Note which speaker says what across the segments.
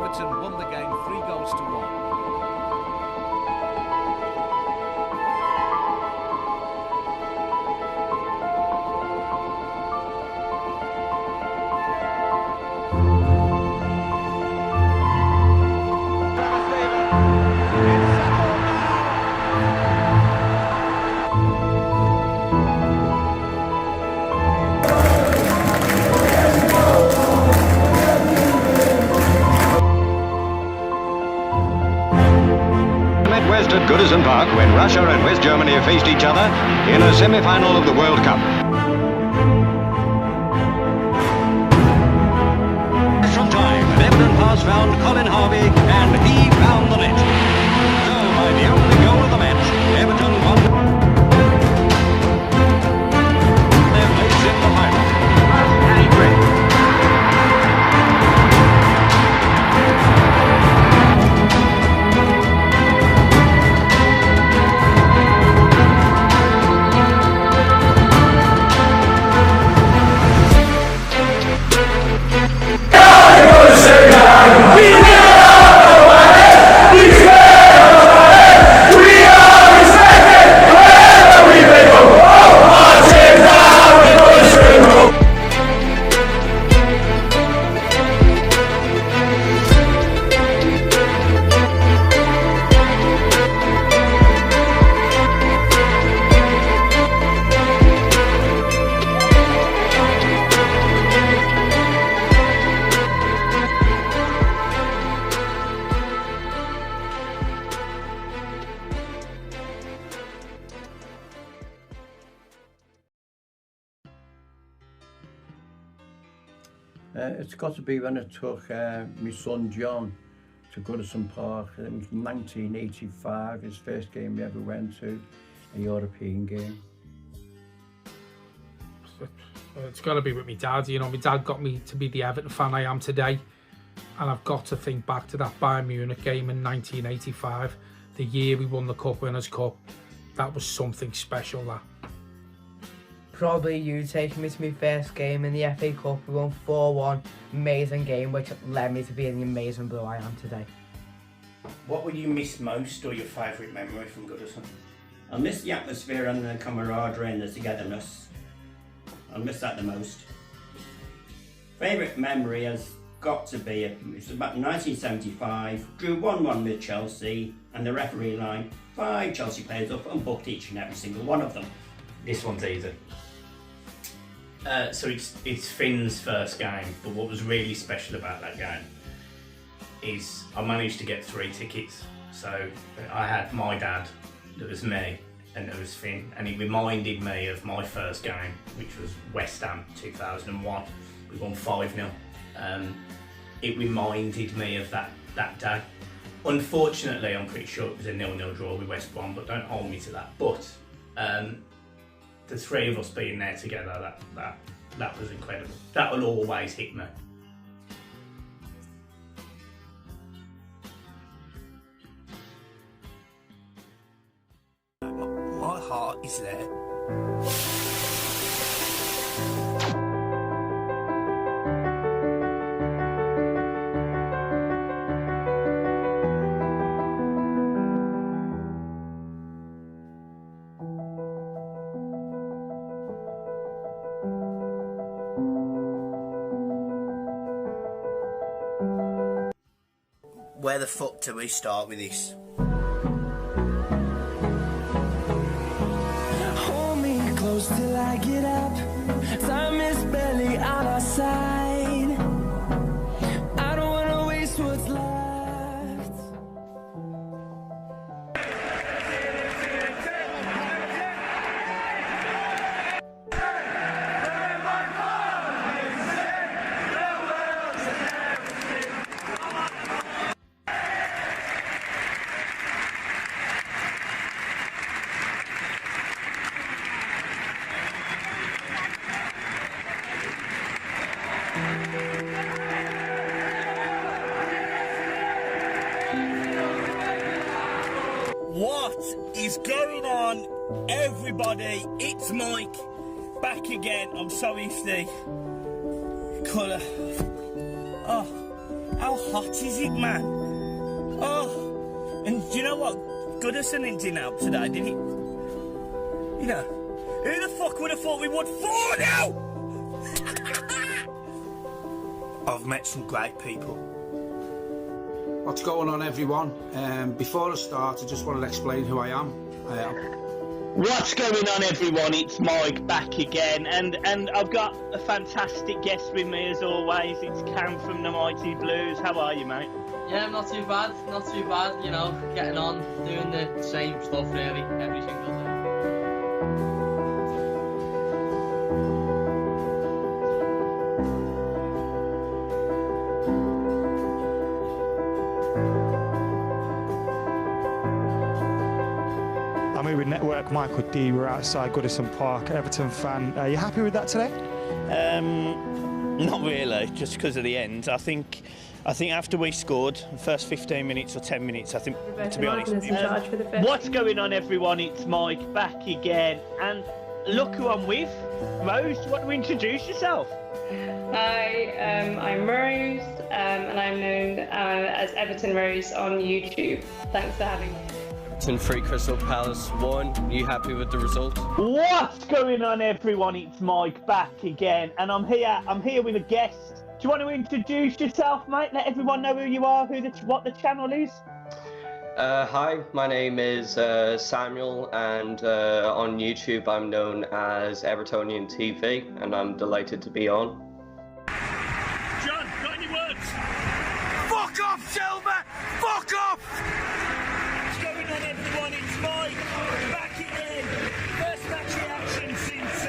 Speaker 1: Everton won the game 3-1.
Speaker 2: At Goodison Park when Russia and West Germany faced each other in a semi-final of the World Cup. From time, an Everton pass found Colin Harvey and he found the net. So by the only goal of the match, Everton won their place in the final.
Speaker 3: It's got to be when I took my son John to Goodison Park. I think it was 1985, his first game we ever went to, a European game.
Speaker 4: It's got to be with my dad. You know, my dad got me to be the Everton fan I am today. And I've got to think back to that Bayern Munich game in 1985, the year we won the Cup Winners' Cup. That was something special, that.
Speaker 5: Probably you taking me to my first game in the FA Cup. We won 4-1, amazing game, which led me to being the amazing blue I am today.
Speaker 6: What will you miss most, or your favourite memory from Goodison?
Speaker 7: I miss the atmosphere and the camaraderie and the togetherness. I miss that the most. Favourite memory has got to be, it was about 1975, drew 1-1 with Chelsea, and the referee lined 5 Chelsea players up and booked each and every single one of them.
Speaker 6: This one's easy. So it's Finn's first game, but what was really special about that game is I managed to get 3 tickets. So I had my dad, there was me, and there was Finn, and he reminded me of my first game, which was West Ham 2001. We won 5-0. It reminded me of that day. Unfortunately, I'm pretty sure it was a 0-0 draw with West Brom, but don't hold me to that. But the 3 of us being there together, that was incredible. That will always hit me.
Speaker 8: My heart is there. Where the fuck do we start with this?
Speaker 9: Hold me close till I get up. Time is barely on our side. I don't wanna waste what's left.
Speaker 8: What is going on, everybody? It's Mike, back again. I'm sorry, Steve. Colour. Oh, how How hot is it, man? Oh, and do you know what? Goodison didn't help today, did he? You know, who the fuck would have thought we would 4-0? I've met some great people.
Speaker 1: What's going on, everyone? Before I start, I just want to explain who I am.
Speaker 10: What's going on, everyone? It's Mike back again, and I've got a fantastic guest with me as always. It's Cam from the Mighty Blues. How are you, mate?
Speaker 11: Yeah, not too bad, you know, getting on, doing the same stuff really, every single day.
Speaker 12: I'm here with Network Michael D. We're outside Goodison Park, Everton fan. Are you happy with that today?
Speaker 10: Not really, just because of the end. I think after we scored, the first 15 minutes or 10 minutes, I think, to be honest. What's going on, everyone? It's Mike back again, and look who I'm with. Rose, do you want to introduce yourself?
Speaker 13: Hi, I'm Rose, and I'm known as Everton Rose on YouTube. Thanks for having me.
Speaker 14: Everton 3, Crystal Palace 1. You happy with the result?
Speaker 10: What's going on, everyone? It's Mike back again, and I'm here with a guest. Do you want to introduce yourself, mate? Let everyone know who you are, what the channel is.
Speaker 14: Hi, my name is Samuel, and on YouTube I'm known as Evertonian TV, and I'm delighted to be on.
Speaker 8: John, got any words? Fuck off, Silver! Fuck off! What's going on, everyone? It's Mike, back again. First match reaction since I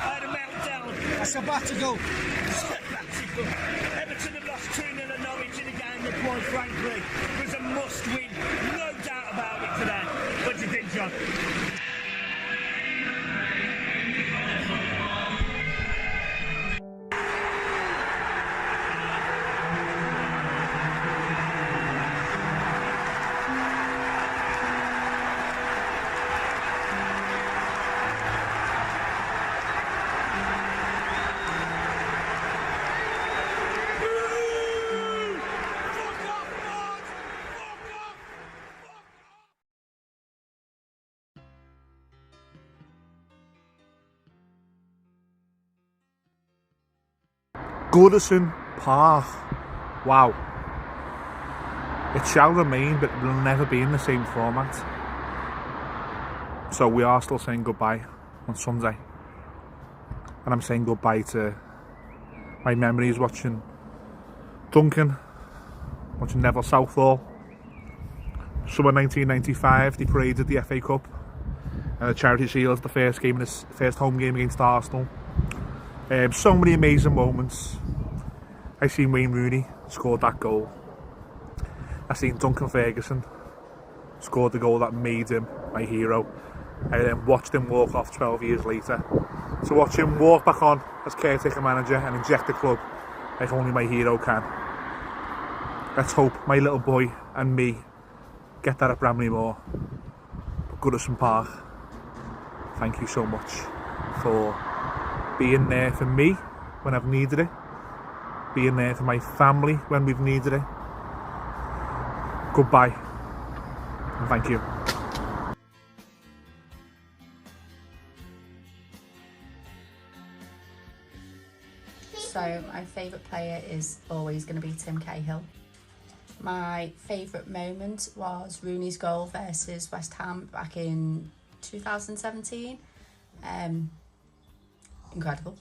Speaker 8: had a meltdown.
Speaker 1: A sabbatical.
Speaker 8: Everton have lost 2-0 at Norwich in a game that, quite frankly, was a must-win. No doubt about it today. What do you think, John?
Speaker 15: Goodison Park. Wow. It shall remain, but it will never be in the same format. So we are still saying goodbye on Sunday. And I'm saying goodbye to my memories watching Duncan, watching Neville Southall. Summer 1995, they paraded the FA Cup and the Charity Shield, the first home game against Arsenal. So many amazing moments. I seen Wayne Rooney scored that goal. I seen Duncan Ferguson scored the goal that made him my hero. I then watched him walk off 12 years later. To watch him walk back on as caretaker manager and inject the club like only my hero can. Let's hope my little boy and me get that at Bramley Moor. But Goodison Park, thank you so much for being there for me when I've needed it, being there for my family when we've needed it. Goodbye, and thank you.
Speaker 16: So my favourite player is always going to be Tim Cahill. My favourite moment was Rooney's goal versus West Ham back in 2017. Incredible.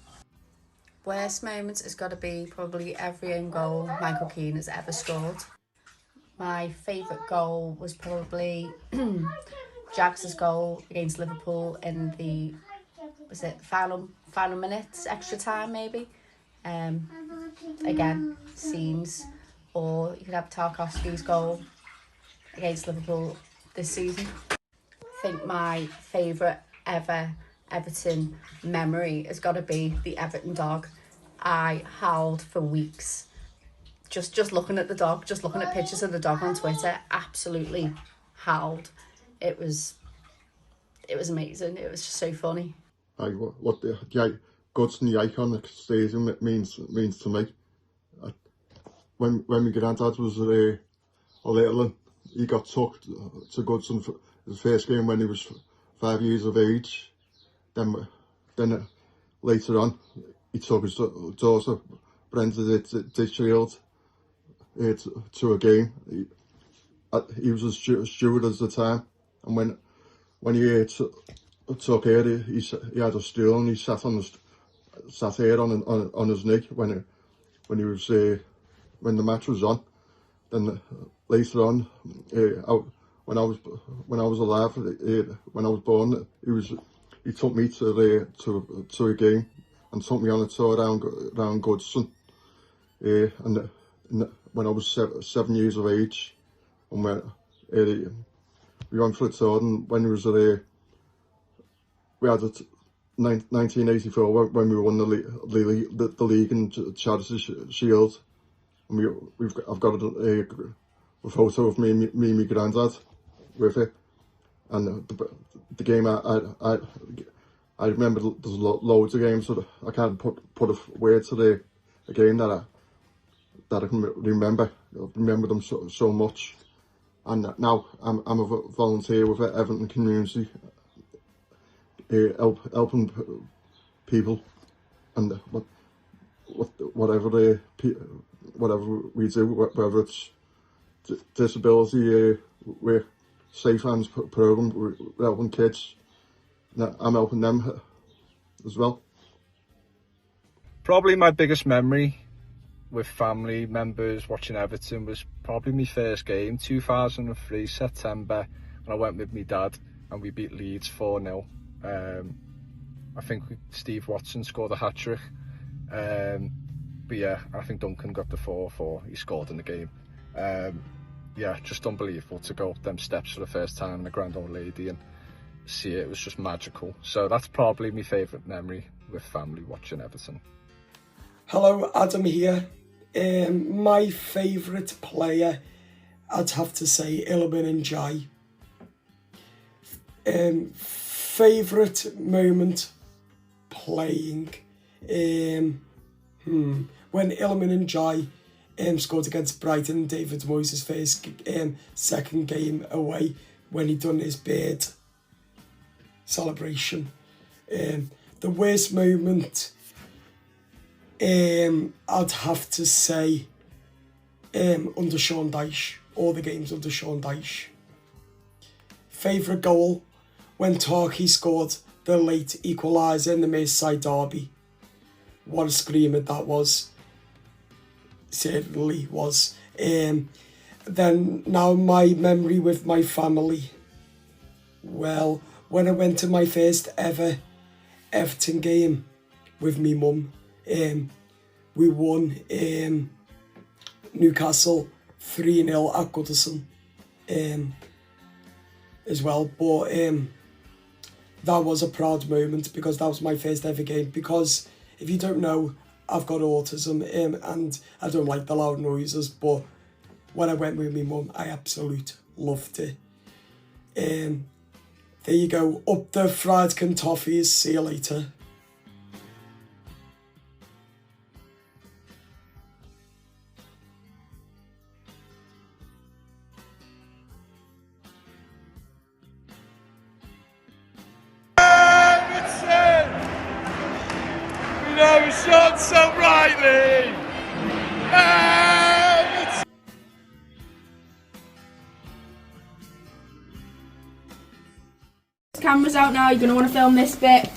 Speaker 16: Worst moment has got to be probably every own goal Michael Keane has ever scored. My favourite goal was probably Jags's goal against Liverpool in the final minutes, extra time maybe. Again, scenes. Or you could have Tarkowski's goal against Liverpool this season. I think my favourite ever Everton memory has got to be the Everton dog. I howled for weeks. Just looking at the dog, just looking at pictures of the dog on Twitter, absolutely howled. It was amazing. It was just so funny.
Speaker 17: What the Goodison, the iconic stadium, it means to me. when my granddad was a little, he got took to Goodison for his first game when he was 5 years of age. Then later on, he took his daughter Brenda Ditchfield to a game. He was a steward at the time, and when he took her, he had a stool and he sat here on his knee when the match was on. Then later on, when I was alive, when I was born, he took me to a game and took me on a tour around Goodison. And when I was 7 years of age, and we went for a tour, and when he was we had 1984 when we won the league and Charity Shield, and I've got a photo of me and my granddad with it, and the game I remember. There's loads of games that I can't put a word to the game that I can remember. I remember them so much. And now I'm a volunteer with the Everton community, helping people, and whatever we do, whether it's disability, we're Safe Hands program, we're helping kids. I'm helping them as well.
Speaker 18: Probably my biggest memory with family members watching Everton was probably my first game, 2003 September, when I went with my dad and we beat Leeds 4-0. I think Steve Watson scored a hat-trick, but yeah, I think Duncan got the 4-4, he scored in the game. Yeah, just unbelievable to go up them steps for the first time in a grand old lady and see it. It was just magical. So that's probably my favourite memory with family watching Everton.
Speaker 19: Hello, Adam here. My favourite player, I'd have to say Iliman and Jai. Favourite moment playing, when Iliman and Jai scored against Brighton, David Moyes' first second game away, when he done his bird celebration. The worst moment, I'd have to say under Sean Dyche, all the games under Sean Dyche. Favourite goal, when Toffee scored the late equaliser in the Merseyside derby. What a screamer that was. Certainly was. Then now my memory with my family. Well, when I went to my first ever Everton game with me mum, we won Newcastle 3-0 at Goodison as well. But that was a proud moment because that was my first ever game. Because if you don't know, I've got autism and I don't like the loud noises. But when I went with my mum, I absolutely loved it. There you go. Up the fried Toffees. See you later.
Speaker 8: You know, shot so brightly.
Speaker 20: Camera's out now, you're going to want to film this bit.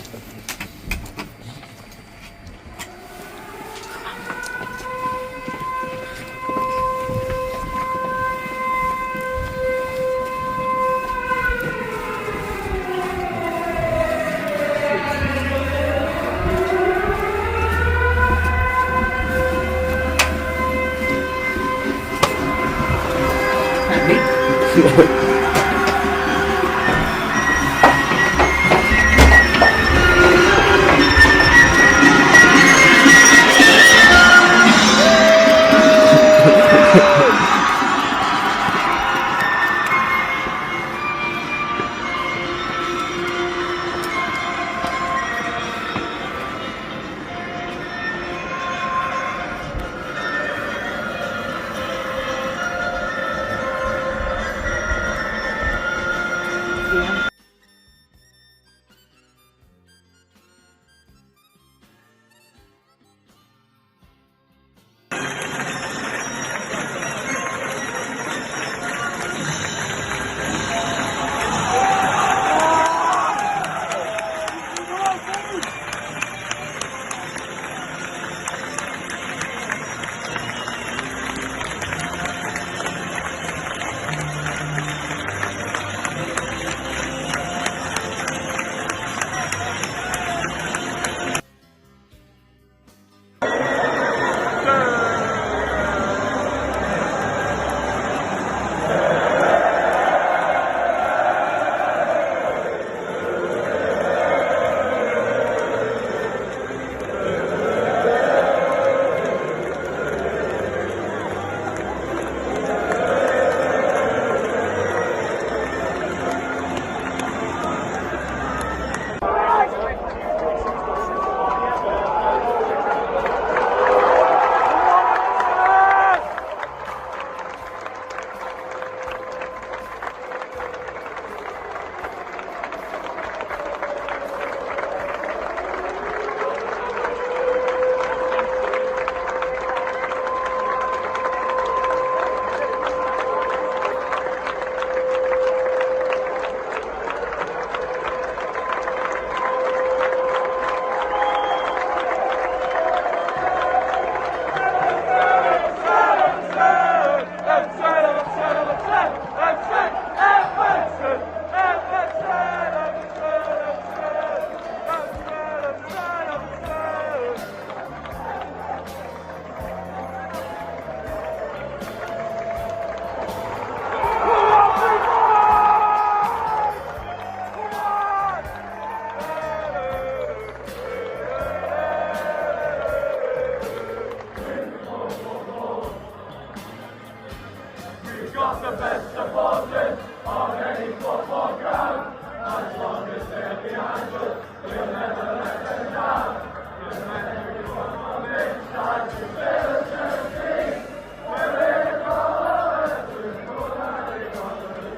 Speaker 8: We've got the best supporters on any football ground. As long as they're behind us, we'll never let them down. No matter everyone from inside to Everton team, we're here for us, we're good at it on the league.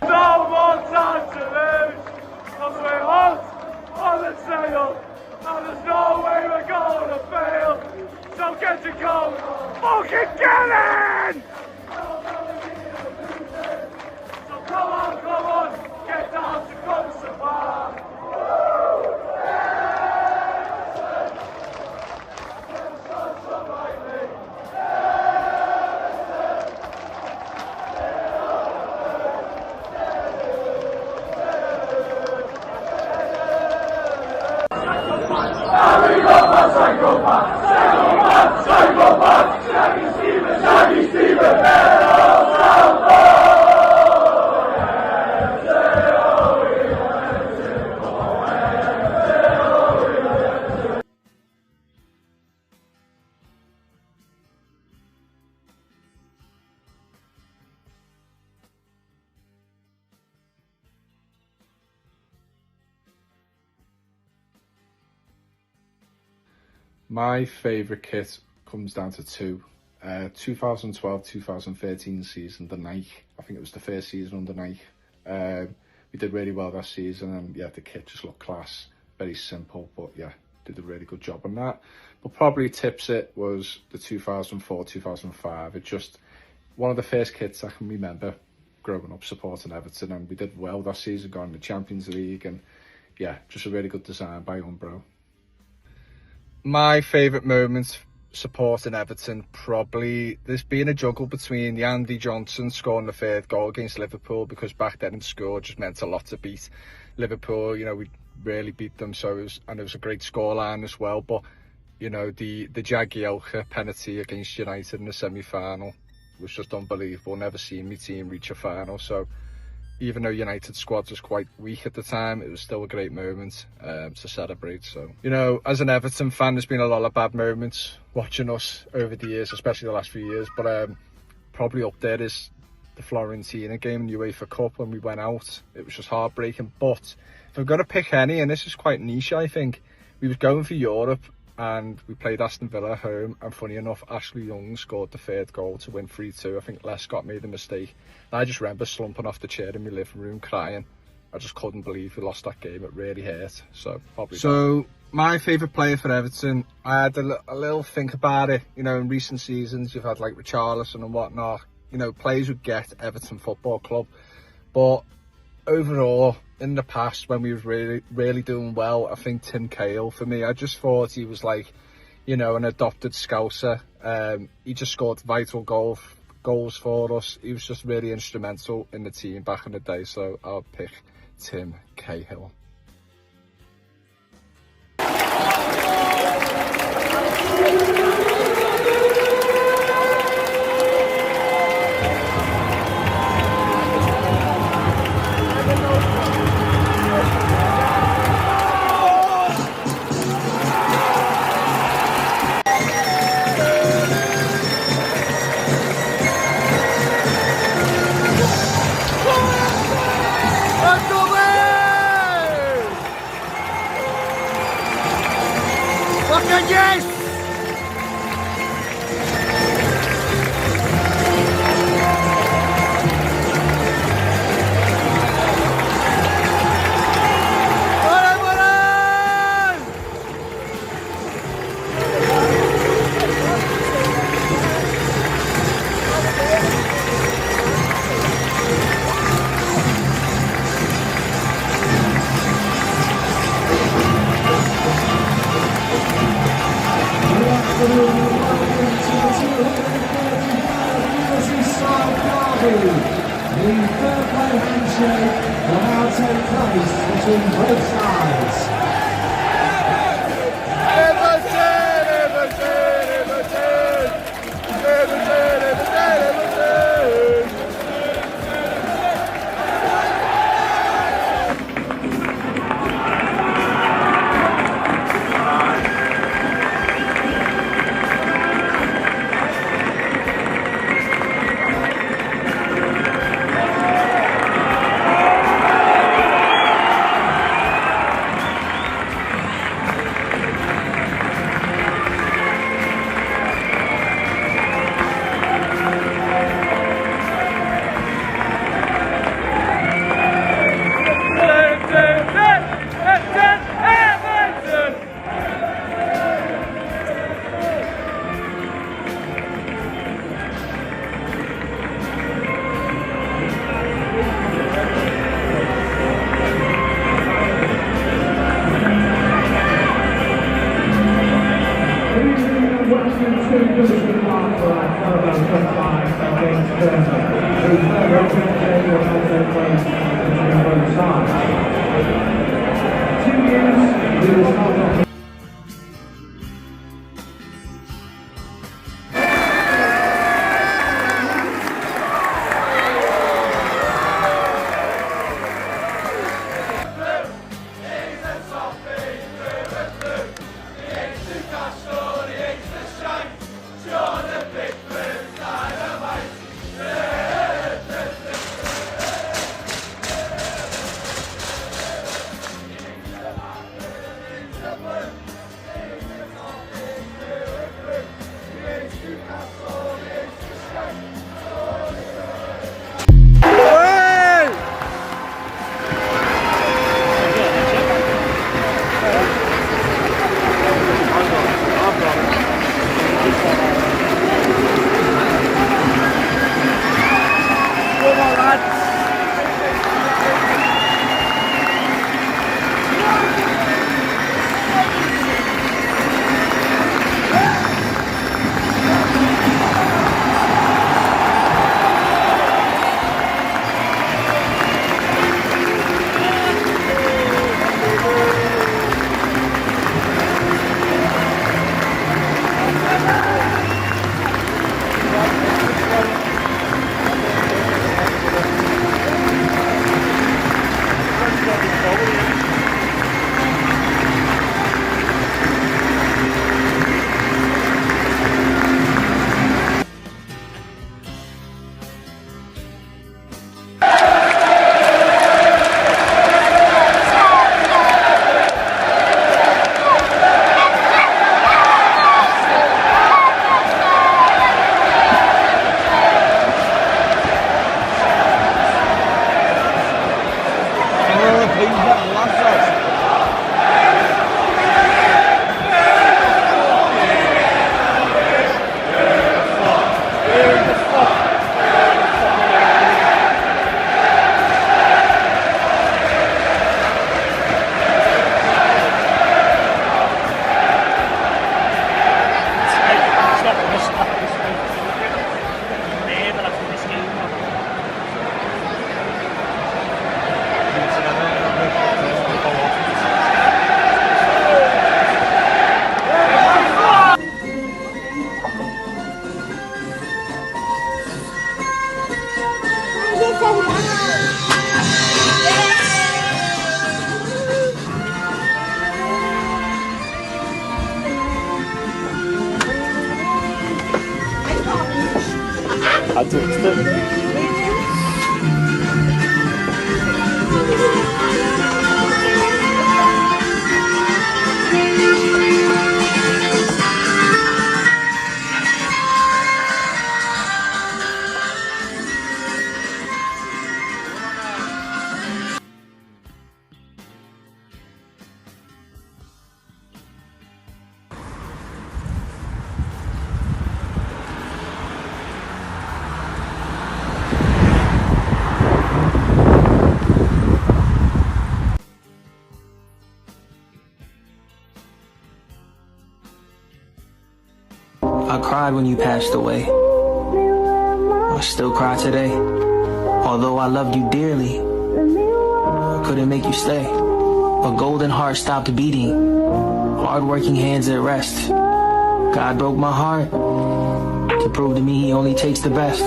Speaker 8: No more time to lose, cause we're hot on the tail, and there's no way we're going to fail. So get your coat, fucking get in! So come on, get down to Goodison Park.
Speaker 18: My favourite kit comes down to two. 2012-2013 season, the Nike. I think it was the first season under Nike. We did really well that season, and yeah, the kit just looked class. Very simple, but yeah, did a really good job on that. But probably tips it was the 2004-2005. It just one of the first kits I can remember growing up supporting Everton, and we did well that season, going to the Champions League, and yeah, just a really good design by Umbro. My favourite moments supporting Everton, probably there's been a juggle between the Andy Johnson scoring the third goal against Liverpool, because back then in school it just meant a lot to beat Liverpool. You know, we really beat them, so it was a great scoreline as well. But you know, the Jagielka penalty against United in the semi-final was just unbelievable. Never seen my team reach a final. So even though United squad was quite weak at the time, it was still a great moment to celebrate. So, you know, as an Everton fan, there's been a lot of bad moments watching us over the years, especially the last few years. But probably up there is the Fiorentina game in the UEFA Cup when we went out. It was just heartbreaking. But if I'm going to pick any, and this is quite niche, I think, we was going for Europe and we played Aston Villa at home, and funny enough, Ashley Young scored the third goal to win 3-2. I think Lescott made a mistake. And I just remember slumping off the chair in my living room crying. I just couldn't believe we lost that game. It really hurt. So probably. So my favourite player for Everton, I had a little think about it. You know, in recent seasons you've had like Richarlison and whatnot. You know, players would get Everton Football Club, but overall, in the past when we was really doing well, I think Tim Cahill for me. I just thought he was like, you know, an adopted Scouser. He just scored vital goals for us. He was just really instrumental in the team back in the day. So I'll pick Tim Cahill.
Speaker 8: Yes!
Speaker 9: The fair-play handshake will now take place between both sides.
Speaker 8: Everton! Everton! Everton! Everton!
Speaker 21: I cried when you passed away. I still cry today. Although I loved you dearly, I couldn't make you stay. A golden heart stopped beating, hard-working hands at rest. God broke my heart to prove to me he only takes the best.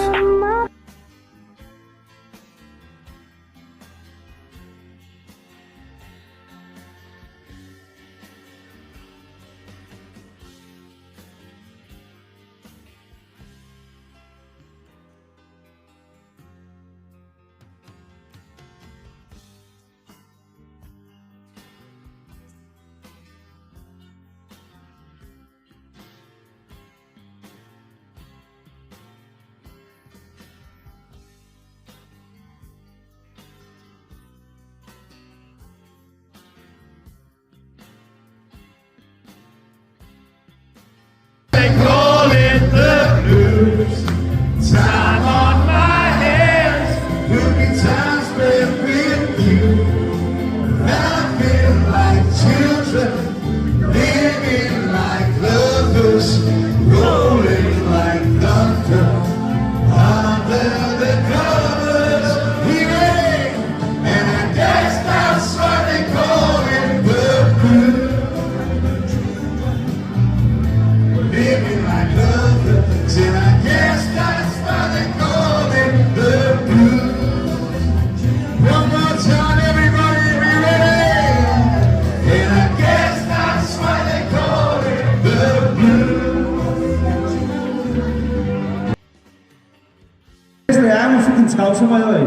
Speaker 2: Everton scouser, by the way.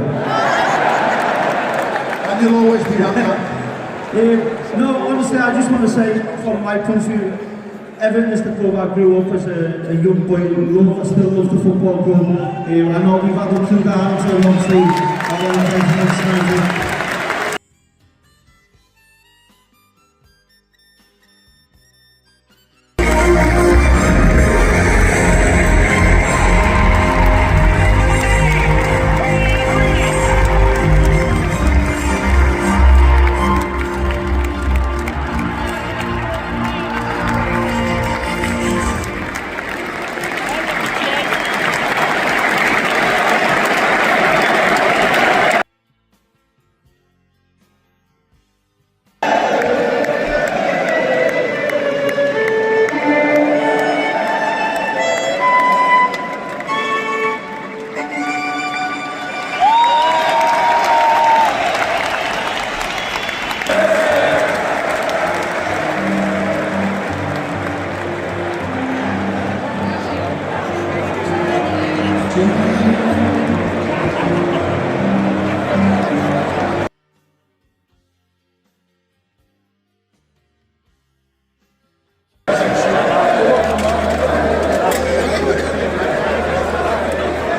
Speaker 17: And you'll always be that man.
Speaker 2: No, honestly, I just want to say, from my point of view, Everton is the club I grew up as a young boy who still loves the football club. I know we've had ups and downs, so obviously, I want to thank you next time.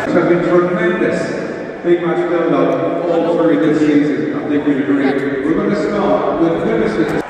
Speaker 22: Have been tremendous. Big match build-up all through this season. I think you'd agree. We're going to start with Goodison.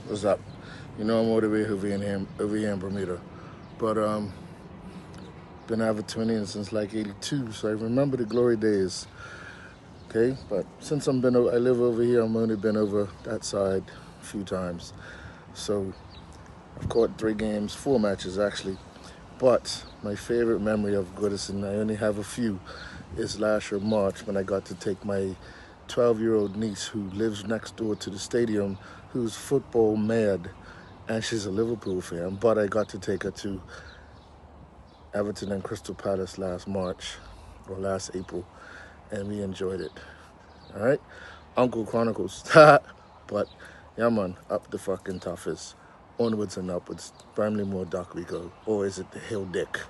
Speaker 23: What's up? You know I'm all the way over here in Bermuda, but been Evertonian since like '82, so I remember the glory days. Okay, but since I live over here, I've only been over that side a few times. So I've caught 3 games, 4 matches actually. But my favorite memory of Goodison, I only have a few, is last year March when I got to take my 12-year-old niece who lives next door to the stadium, who's football mad, and she's a Liverpool fan, but I got to take her to Everton and Crystal Palace last April, and we enjoyed it. All right, Uncle Chronicles, but yeah man, up the fucking toughest, onwards and upwards, Bramley-Moore Dock we go, or is it the Hill Dick?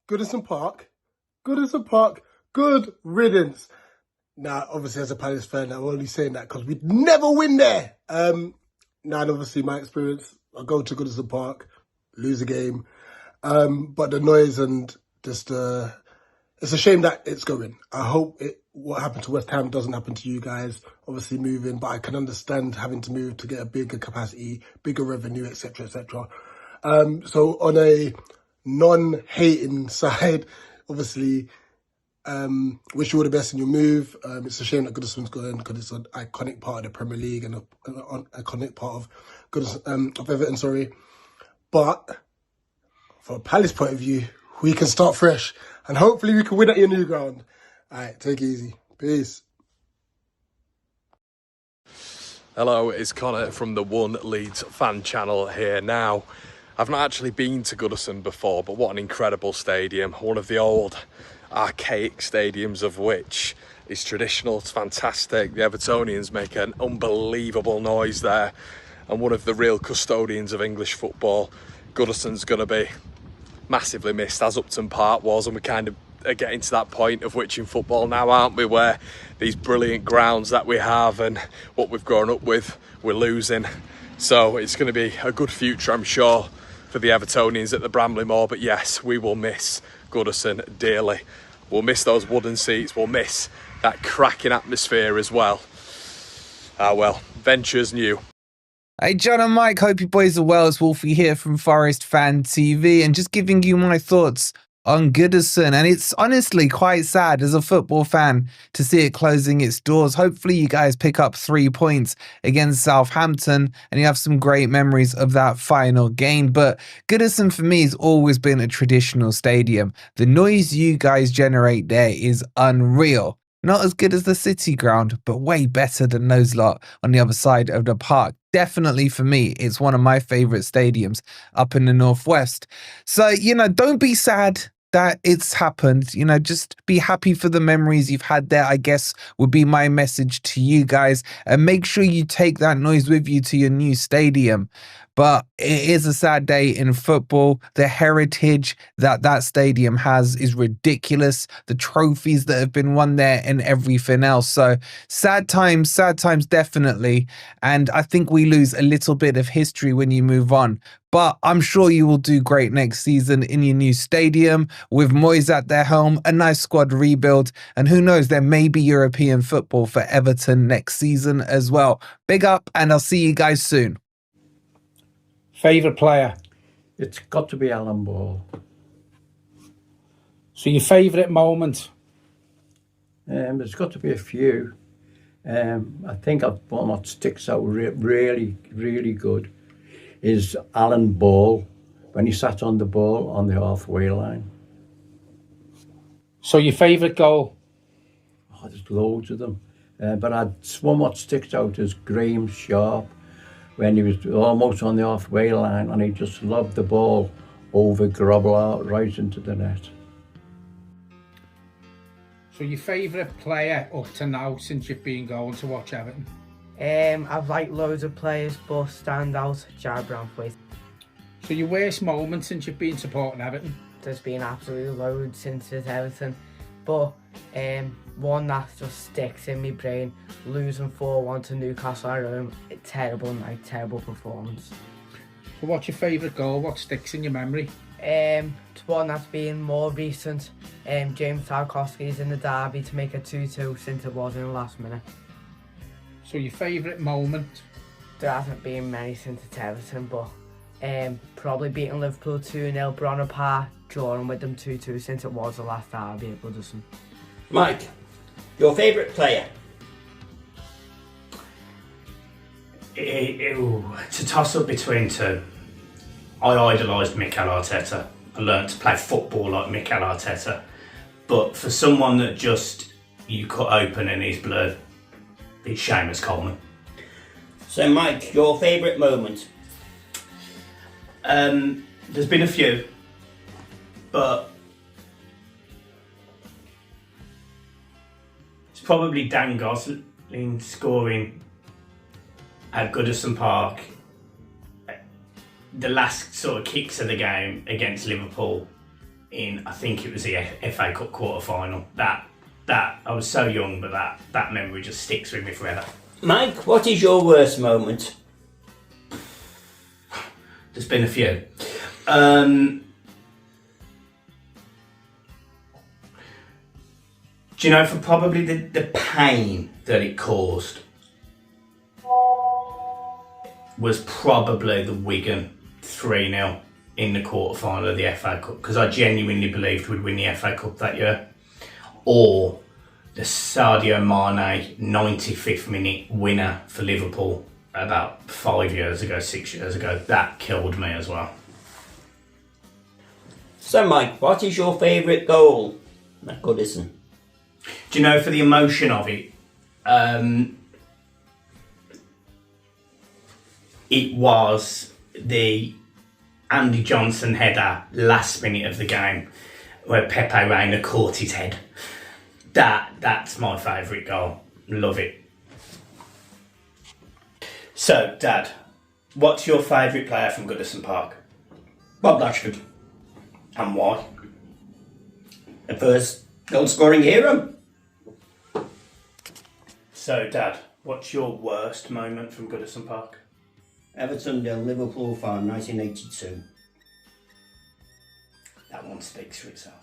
Speaker 24: Goodison Park, good riddance. Now, obviously, as a Palace fan, I'm only saying that because we'd never win there. Now, and obviously, my experience, I go to Goodison Park, lose a game. But the noise and just, it's a shame that it's going. I hope what happened to West Ham doesn't happen to you guys, obviously moving, but I can understand having to move to get a bigger capacity, bigger revenue, etc., etc. So on a non-hating side, obviously, wish you all the best in your move. It's a shame that Goodison's going because it's an iconic part of the Premier League and an iconic part of Everton, sorry. But from a Palace point of view, we can start fresh and hopefully we can win at your new ground. All right, take it easy. Peace.
Speaker 25: Hello, it's Connor from the One Leeds fan channel here now. I've not actually been to Goodison before, but what an incredible stadium. One of the old archaic stadiums of which is traditional. It's fantastic. The Evertonians make an unbelievable noise there, and one of the real custodians of English football. Goodison's going to be massively missed, as Upton Park was, and we kind of are getting to that point of which in football now, aren't we, where these brilliant grounds that we have and what we've grown up with, we're losing. So it's going to be a good future, I'm sure, for the Evertonians at the Bramley-Moore. But yes, we will miss Goodison dearly. We'll miss those wooden seats. We'll miss that cracking atmosphere as well. Ah well, ventures new.
Speaker 26: Hey John and Mike, hope you boys are well. It's Wolfie here from Forest Fan TV and just giving you my thoughts
Speaker 3: on Goodison, and it's honestly quite sad as a football fan to see it closing its doors. Hopefully you guys pick up 3 points against Southampton and you have some great memories of that final game. But Goodison for me has always been a traditional stadium. The noise you guys generate there is unreal. Not as good as the City ground, but way better than those lot on the other side of the park. Definitely for me, it's one of my favourite stadiums up in the northwest. So, don't be sad that it's happened. Just be happy for the memories you've had there, I guess, would be my message to you guys. And make sure you take that noise with you to your new stadium. But it is a sad day in football. The heritage that stadium has is ridiculous. The trophies that have been won there and everything else. So sad times definitely. And I think we lose a little bit of history when you move on. But I'm sure you will do great next season in your new stadium with Moyes at their helm, a nice squad rebuild. And who knows, there may be European football for Everton next season as well. Big up, and I'll see you guys soon.
Speaker 1: Favourite player?
Speaker 4: It's got to be Alan Ball.
Speaker 1: So your favourite moment?
Speaker 4: There's got to be a few. I think one that sticks out really, really good is Alan Ball, when he sat on the ball on the halfway line.
Speaker 1: So your favourite goal?
Speaker 4: Oh, there's loads of them. But one what sticks out is Graham Sharp, when he was almost on the halfway line and he just lobbed the ball over Gribble out right into the net.
Speaker 1: So your favourite player up to now since you've been going to watch Everton?
Speaker 5: I've liked loads of players, but stand out, Gerard Soady.
Speaker 1: So your worst moment since you've been supporting Everton?
Speaker 5: There's been absolutely loads since it's Everton, but one that just sticks in my brain, losing 4-1 to Newcastle at home. Terrible night, terrible performance.
Speaker 1: So what's your favourite goal? What sticks in your memory?
Speaker 5: It's one that's been more recent. James Tarkowski's in the derby to make it 2-2 since it was in the last minute.
Speaker 1: So your favourite moment?
Speaker 5: There hasn't been many since it's Everton, but probably beating Liverpool 2-0, Bronner Park, drawing with them 2-2 since it was the last derby at Goodison.
Speaker 6: Mike, your favourite player?
Speaker 10: It's a toss-up between two. I idolised Mikel Arteta. I learnt to play football like Mikel Arteta. But for someone that just you cut open and he's blue, it's Seamus Coleman.
Speaker 6: So Mike, your favourite moment?
Speaker 10: There's been a few, but it's probably Dan Gosling scoring at Goodison Park, the last sort of kicks of the game against Liverpool in, I think it was the FA Cup quarter-final. That I was so young, but that memory just sticks with me forever.
Speaker 6: Mike, what is your worst moment?
Speaker 10: There's been a few. Do you know, for probably the pain that it caused was probably the Wigan 3-0 in the quarter-final of the FA Cup, because I genuinely believed we'd win the FA Cup that year. Or the Sadio Mane 95th minute winner for Liverpool about 5 years ago, 6 years ago. That killed me as well.
Speaker 6: So Mike, what is your favourite goal at Goodison?
Speaker 10: Do you know, for the emotion of it, it was the Andy Johnson header last minute of the game where Pepe Reina caught his head. That's my favourite goal. Love it. So, Dad, what's your favourite player from Goodison Park?
Speaker 6: Bob Latchford.
Speaker 10: And why?
Speaker 6: The first goal-scoring hero.
Speaker 10: So, Dad, what's your worst moment from Goodison Park?
Speaker 6: Everton nil, Liverpool 5, 1982.
Speaker 10: That one speaks for itself.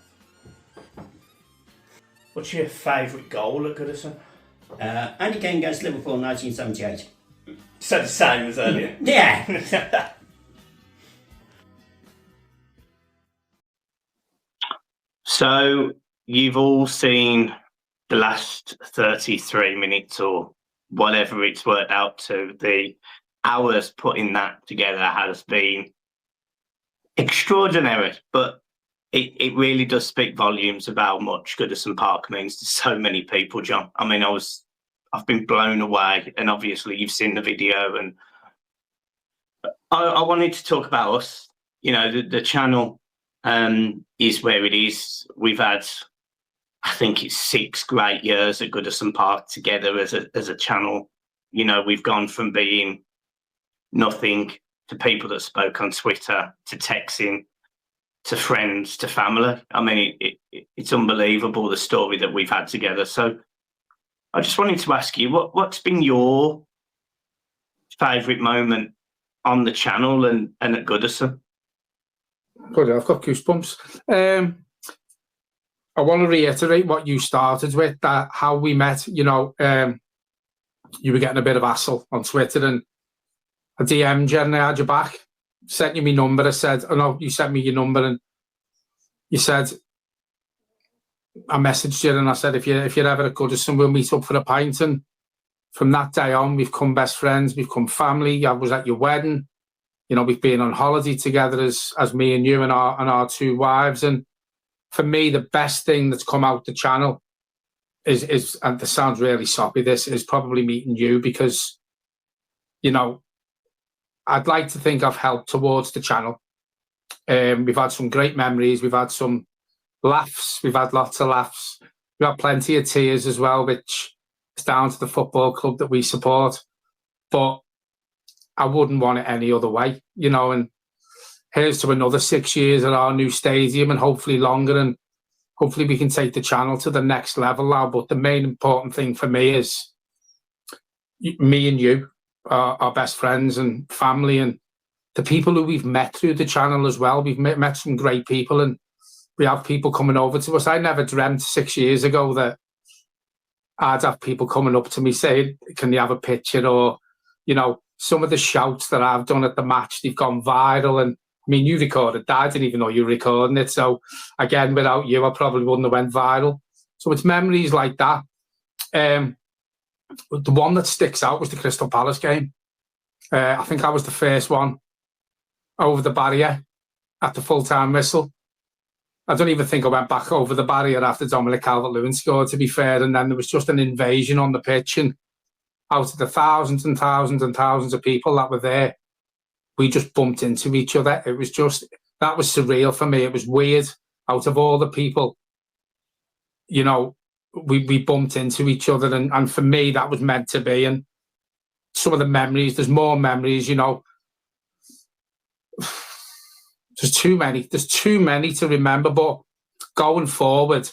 Speaker 10: What's your favourite goal at Goodison?
Speaker 6: Andy Kane against Liverpool 1978.
Speaker 10: So the same as earlier?
Speaker 6: Yeah.
Speaker 10: So you've all seen the last 33 minutes or whatever it's worked out to. The hours putting that together has been extraordinary, but it really does speak volumes about how much Goodison Park means to so many people, John. I mean, I've been blown away, and obviously you've seen the video, and I wanted to talk about us. You know, the channel is where it is. We've had, I think it's 6 great years at Goodison Park together as a channel. You know, we've gone from being nothing to people that spoke on Twitter, to texting, to friends, to family. I mean, it's unbelievable, the story that we've had together. So I just wanted to ask you, what's been your favourite moment on the channel and at Goodison?
Speaker 7: Good, I've got goosebumps. I want to reiterate what you started with, that how we met. You know, you were getting a bit of hassle on Twitter, and I DM'd you and I had you back, sent you my number. I said, oh no, you sent me your number, and you said, I messaged you and I said, if you're ever at Goodison, we'll meet up for a pint. And from that day on, we've become best friends, we've become family. I was at your wedding. You know, we've been on holiday together as me and you and our 2 wives. And for me, the best thing that's come out the channel is, and this sounds really soppy, this is probably meeting you, because, you know, I'd like to think I've helped towards the channel. We've had some great memories. We've had some laughs. We've had lots of laughs. We've had plenty of tears as well, which is down to the football club that we support. But I wouldn't want it any other way, you know. And here's to another 6 years at our new stadium, and hopefully longer. And hopefully we can take the channel to the next level now. But the main important thing for me is me and you, our best friends and family, and the people who we've met through the channel as well. We've met some great people, and we have people coming over to us. I never dreamt 6 years ago that I'd have people coming up to me saying, can you have a picture? Or, you know, some of the shouts that I've done at the match, they've gone viral. And I mean, you recorded that. I didn't even know you were recording it. So again, without you, I probably wouldn't have went viral. So it's memories like that. The one that sticks out was the Crystal Palace game. I think I was the first one over the barrier at the full-time whistle. I don't even think I went back over the barrier after Dominic Calvert-Lewin scored, to be fair. And then there was just an invasion on the pitch, and out of the thousands and thousands and thousands of people that were there, we just bumped into each other. It was just, that was surreal for me. It was weird. Out of all the people, you know, we bumped into each other, and for me, that was meant to be. And some of the memories, there's more memories, you know. There's too many to remember. But going forward,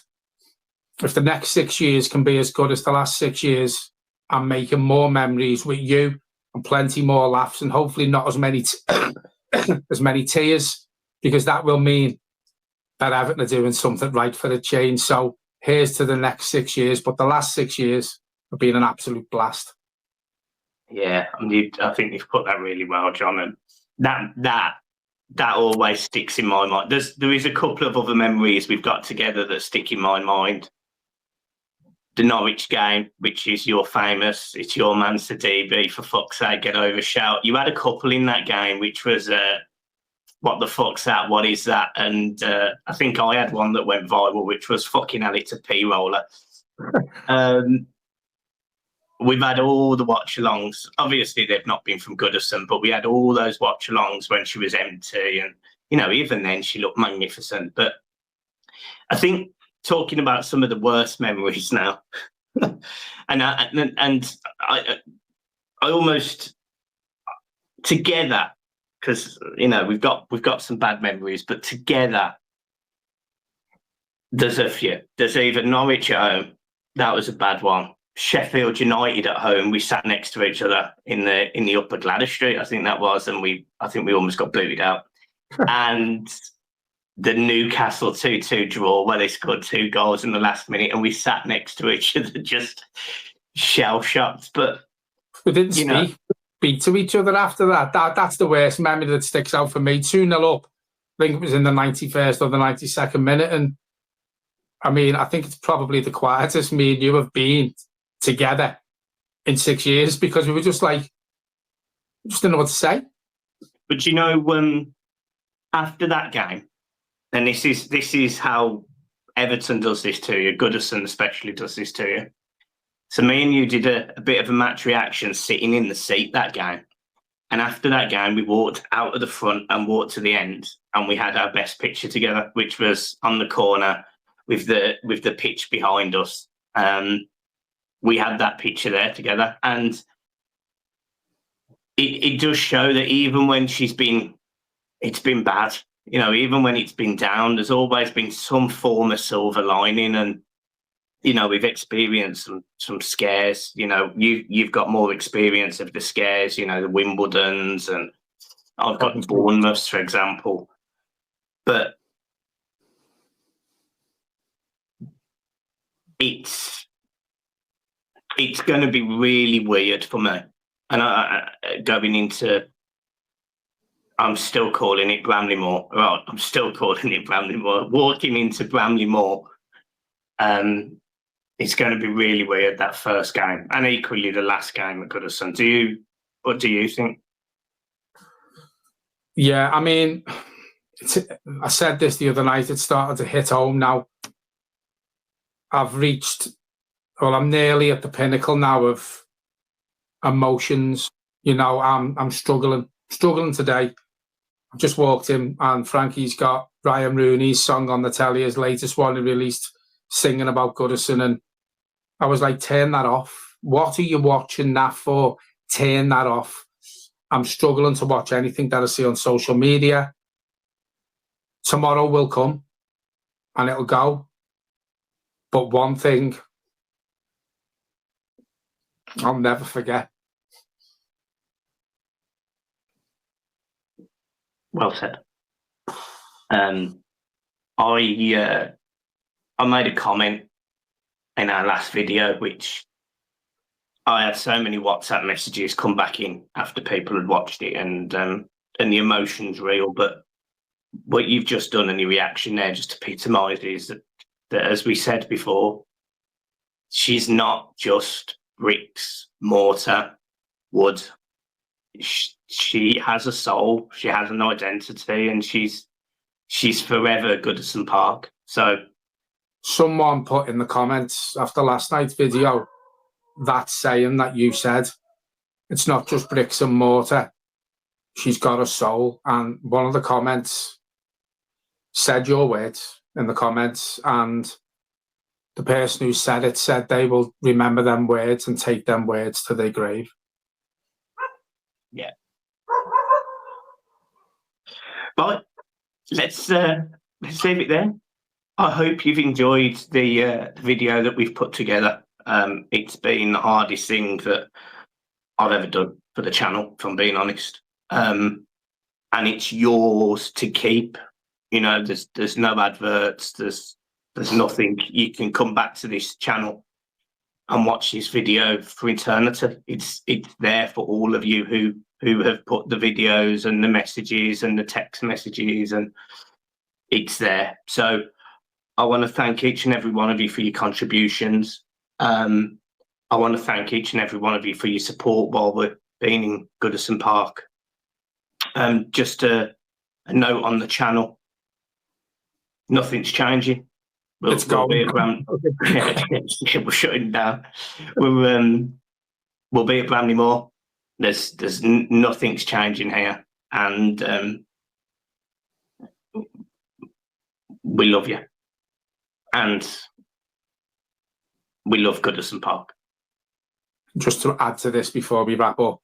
Speaker 7: if the next 6 years can be as good as the last 6 years, I'm making more memories with you and plenty more laughs, and hopefully not as many as many tears, because that will mean that Everton are doing something right for a change. So here's to the next 6 years. But the last 6 years have been an absolute blast.
Speaker 10: Yeah, I think you've put that really well, John. And that always sticks in my mind. There is a couple of other memories we've got together that stick in my mind. The Norwich game, which is your famous, it's your man DB, for fuck's sake, get over shout. You had a couple in that game, which was, what the fuck's that? What is that? And I think I had one that went viral, which was fucking hell, it's a P-roller. We've had all the watch-alongs. Obviously, they've not been from Goodison, but we had all those watch-alongs when she was empty. And, you know, even then, she looked magnificent. But I think talking about some of the worst memories now, and I almost, together, because, you know, we've got some bad memories, but together, there's a few. There's even Norwich at home. That was a bad one. Sheffield United at home, we sat next to each other in the upper Gladys Street, I think that was, and I think we almost got booted out. And the Newcastle 2-2 draw, where they scored 2 goals in the last minute, and we sat next to each other just shell-shocked. But
Speaker 7: we didn't speak to each other after that. That's the worst memory that sticks out for me. 2-0 up, I think it was in the 91st or the 92nd minute, and I mean, I think it's probably the quietest me and you have been together in 6 years, because we were just like, just didn't know what to say.
Speaker 10: But you know, after that game, and this is how Everton does this to you, Goodison especially does this to you. So me and you did a bit of a match reaction sitting in the seat that game. And after that game, we walked out of the front and walked to the end, and we had our best picture together, which was on the corner with the pitch behind us. We had that picture there together, and it does show that even when it's been bad, you know, even when it's been down, there's always been some form of silver lining. And you know, we've experienced some scares. You know, you've got more experience of the scares, you know, the Wimbledons, and I've got the Bournemouths, for example. But it's going to be really weird for me. And going into, I'm still calling it Bramley-Moore. Well, I'm still calling it Bramley-Moore. Walking into Bramley-Moore, it's going to be really weird, that first game, and equally the last game at Goodison. What do you think?
Speaker 7: Yeah, I mean, I said this the other night, it started to hit home now. I'm nearly at the pinnacle now of emotions. You know, I'm struggling today. I've just walked in and Frankie's got Ryan Rooney's song on the telly, his latest one he released, singing about Goodison, and I was like, turn that off. What are you watching that for? Turn that off. I'm struggling to watch anything that I see on social media. Tomorrow will come and it'll go. But one thing I'll never forget.
Speaker 10: Well said. I made a comment in our last video, which I had so many WhatsApp messages come back in after people had watched it, and the emotion's real. But what you've just done and your reaction there just epitomises that, as we said before, she's not just bricks, mortar, wood. She has a soul, she has an identity, and she's forever Goodison Park. So
Speaker 7: someone put in the comments after last night's video that saying that you said, it's not just bricks and mortar, she's got a soul. And one of the comments said your words in the comments, and the person who said it said they will remember them words and take them words to their grave.
Speaker 10: Yeah. But let's leave it there. I hope you've enjoyed the video that we've put together. It's been the hardest thing that I've ever done for the channel, if I'm being honest. And it's yours to keep. You know, there's no adverts, there's nothing. You can come back to this channel and watch this video for eternity. It's there for all of you who have put the videos and the messages and the text messages, and it's there. So I want to thank each and every one of you for your contributions. I want to thank each and every one of you for your support while we're being in Goodison Park. Just a note on the channel, nothing's changing. We'll be at we're shutting down. We'll be at Bramley-Moore. There's nothing's changing here, and we love you, and we love Goodison Park.
Speaker 7: Just to add to this before we wrap up,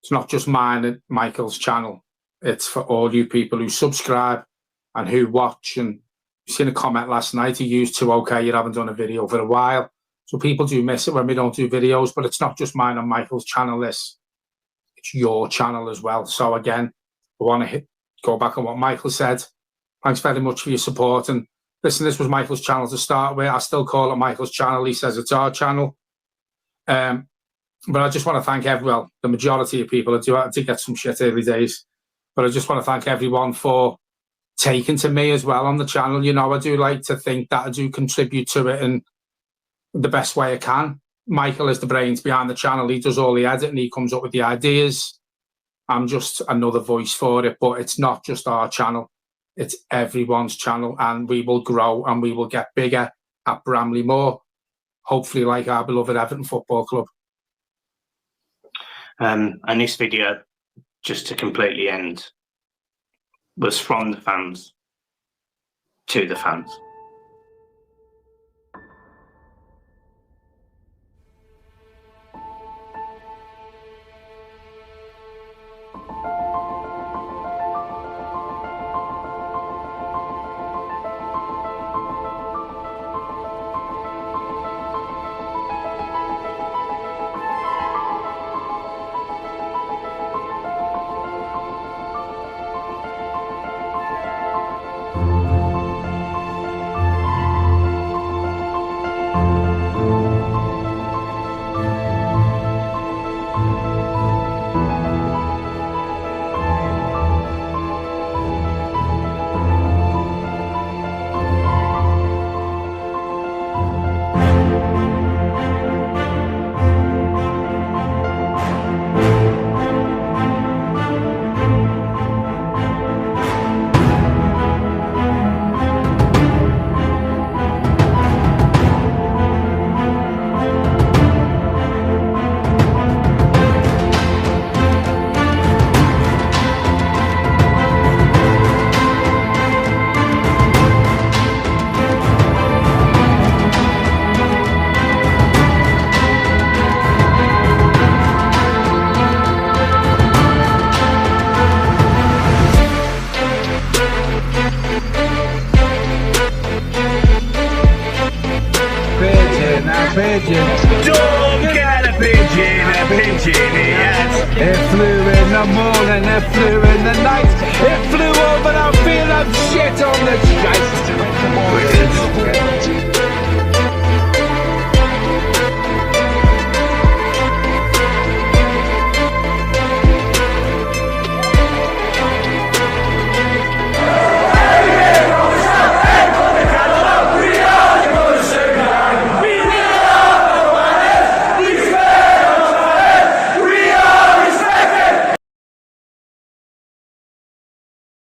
Speaker 7: it's not just mine and Michael's channel. It's for all you people who subscribe and who watch. And I've seen a comment last night, he used to, okay, you haven't done a video for a while. So people do miss it when we don't do videos, but it's not just mine and Michael's channel, it's your channel as well. So again, I want to go back on what Michael said. Thanks very much for your support. And listen, this was Michael's channel to start with. I still call it Michael's channel. He says it's our channel. But I just want to thank everyone, the majority of people. I do get some shit early days, but I just want to thank everyone for taken to me as well on the channel. You know, I do like to think that I do contribute to it in the best way I can. Michael is the brains behind the channel. He does all the editing, he comes up with the ideas. I'm just another voice for it, but it's not just our channel. It's everyone's channel, and we will grow and we will get bigger at Bramley Moor, hopefully like our beloved Everton Football Club.
Speaker 11: And this video, just to completely end, was from the fans to the fans.
Speaker 8: Don't get a pigeon yes.
Speaker 9: It flew in the morning, it flew in the night, it flew over the field of shit on the chase.